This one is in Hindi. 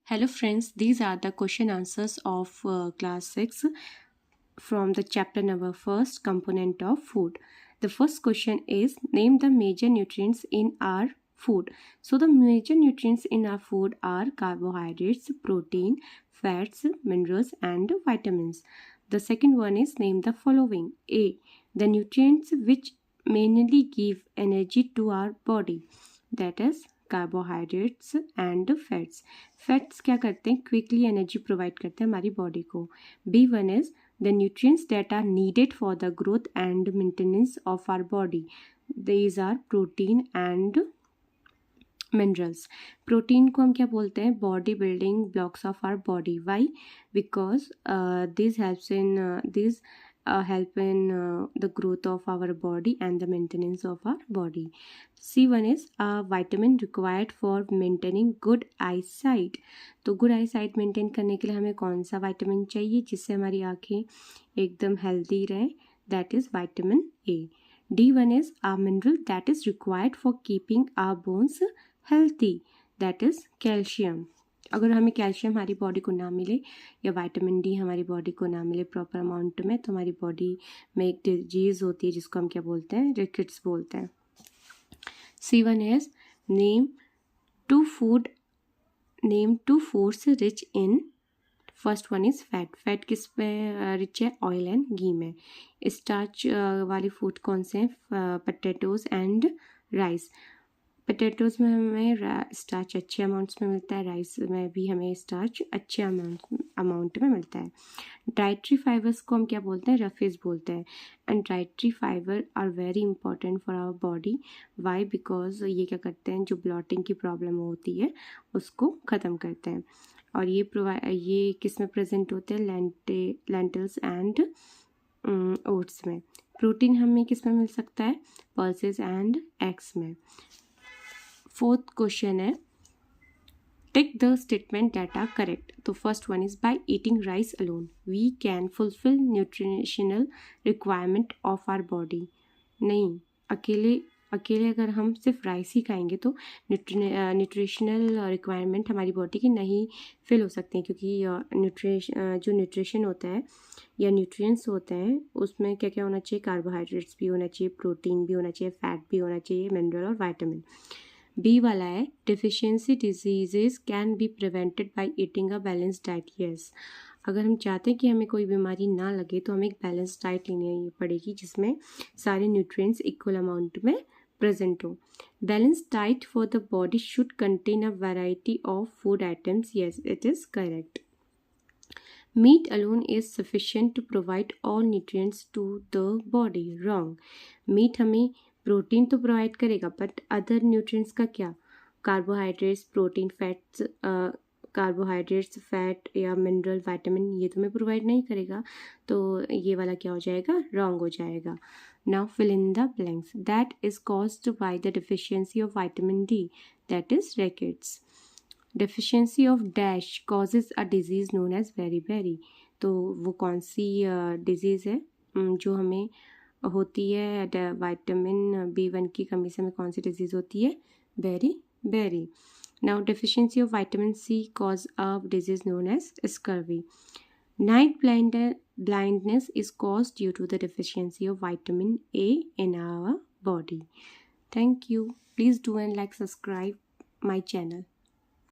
Hello friends, these are the question answers of class 6 from the chapter number first, component of food. The first question is, name the major nutrients in our food. So the major nutrients in our food are carbohydrates, protein, fats, minerals and vitamins. The second one is, name the following. A, the nutrients which mainly give energy to our body, that is carbohydrates and fats. Fats क्या करते हैं? क्विकली एनर्जी प्रोवाइड करते हैं हमारी बॉडी को. B1 is the nutrients that are needed for the growth and maintenance of our body. These are protein and minerals. Protein को हम क्या बोलते हैं? Body building blocks of our body. Why? Because this helps in this help in the growth of our body and the maintenance of our body. C1 is a vitamin required for maintaining good eyesight. तो good eyesight maintain करने के लिए हमें कौन सा vitamin चाहिए जिससे हमारी आँखें एकदम healthy रहें? That is vitamin A. D1 is a mineral that is required for keeping our bones healthy. That is calcium. अगर हमें कैल्शियम हमारी बॉडी को ना मिले या विटामिन डी हमारी बॉडी को ना मिले प्रॉपर अमाउंट में, तो हमारी बॉडी में एक डिजीज़ होती है जिसको हम क्या बोलते हैं? रिकेट्स बोलते हैं. C1 is name two foods rich in. First one is fat. Fat किस में रिच है? ऑयल एंड घी में. स्टार्च वाली फूड कौन से हैं? Potatoes and rice. पोटैटोज़ में हमें स्टार्च अच्छे अमाउंट्स में मिलता है, राइस में भी हमें स्टार्च अच्छे अमाउंट में मिलता है. डाइट्री फाइबर्स को हम क्या बोलते हैं? रफेज बोलते हैं. And dietary fibre are very important for our body. Why? Because ये क्या करते हैं? जो ब्लॉटिंग की प्रॉब्लम होती है उसको ख़त्म करते हैं. और ये किस में प्रेजेंट होते हैं? लेंटिल्स एंड ओट्स में. प्रोटीन हमें किस में मिल सकता है? पल्सेस एंड एग्स में. फोर्थ क्वेश्चन है, tick the statement that are correct. तो first one is, by eating rice alone we can fulfil nutritional requirement of our body. नहीं, अकेले अगर हम सिर्फ राइस ही खाएंगे तो न्यूट्रिशनल रिक्वायरमेंट हमारी बॉडी की नहीं फिल हो सकती, क्योंकि जो न्यूट्रिशन होता है या न्यूट्रिएंट्स होते हैं उसमें क्या क्या होना चाहिए? कार्बोहाइड्रेट्स भी होना चाहिए, प्रोटीन भी होना चाहिए, फैट भी होना चाहिए, मिनरल और वाइटामिन. बी वाला है, deficiency diseases can be prevented by eating a balance diet. Yes, अगर हम चाहते हैं कि हमें कोई बीमारी ना लगे तो हमें एक बैलेंस डाइट लेनी पड़ेगी जिसमें सारे न्यूट्रिएंट्स इक्वल अमाउंट में प्रेजेंट हो. Balance diet for the body should contain a variety of food items. Yes, it is correct. Meat alone is sufficient to provide all nutrients to the body. Wrong. Meat हमें प्रोटीन तो प्रोवाइड करेगा बट अदर न्यूट्रिएंट्स का क्या? Carbohydrates, protein, fats, carbohydrates, fat या मिनरल, विटामिन ये तो हमें प्रोवाइड नहीं करेगा. तो ये वाला क्या हो जाएगा? रॉन्ग हो जाएगा. Now fill in the blanks. That is caused by the deficiency of vitamin D. That is rickets. Deficiency of dash causes a disease known as beri. तो वो कौन सी डिजीज़ है जो हमें होती है? विटामिन B1 की कमी से हमें कौन सी डिजीज़ होती है? Beri. Now deficiency of vitamin C cause a disease known as scurvy. Night blindness is caused due to the deficiency of vitamin A in our body. Thank you. Please do and like subscribe my channel.